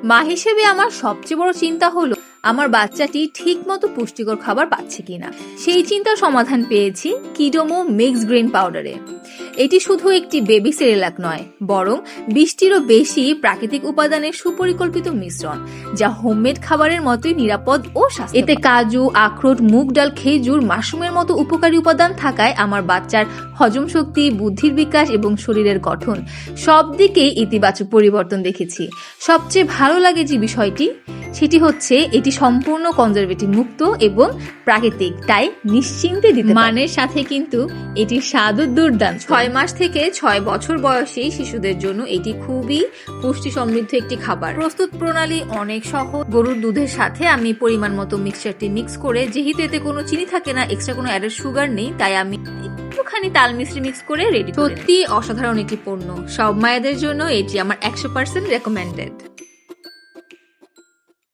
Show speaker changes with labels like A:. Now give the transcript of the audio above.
A: মা হিসেবে আমার সবচেয়ে বড় চিন্তা হলো আমার বাচ্চাটি ঠিক মতো পুষ্টিকর খাবার পাচ্ছে কিনা। সেই চিন্তার সমাধান পেয়েছি কিডোমো মিক্স গ্রেন পাউডারে। এটি শুধু একটি বেবি সেরেলাক নয়, বরং 20টিরও বেশি প্রাকৃতিক উপাদানের সুপরিকল্পিত মিশ্রণ, যা হোমমেড খাবারের মতোই নিরাপদ ও স্বাস্থ্যকর। এতে কাজু, আখরোট, মুগ ডাল, খেজুর, মাশরুমের মতো উপকারী উপাদান থাকায় আমার বাচ্চার হজম শক্তি, বুদ্ধির বিকাশ এবং শরীরের গঠন সব দিকেই ইতিবাচক পরিবর্তন দেখেছি। সবচেয়ে ভালো লাগে যে বিষয়টি, সেটি হচ্ছে এটি সম্পূর্ণ কনজারভেটিভ মুক্ত এবং প্রাকৃতিক, তাই নিশ্চিন্তে দিতে মানের সাথে কিন্তু এটির স্বাদও দুর্দান্ত। 6 মাস থেকে 6 বছর বয়সী শিশুদের জন্য এটি খুবই পুষ্টি সমৃদ্ধ একটি খাবার। প্রস্তুত প্রণালী অনেক সহজ। গরুর দুধের সাথে আমি পরিমাণ মতো মিক্সচারটি মিক্স করে, যেহেতু এতে কোনো চিনি থাকে না, এক্সট্রা কোনো অ্যাডেড সুগার নেই, তাই আমি একটুখানি তাল মিশ্রি মিক্স করে রেডি। সত্যি অসাধারণ একটি পণ্য। সব মায়েদের জন্য এটি আমার 100% রেকমেন্ডেড।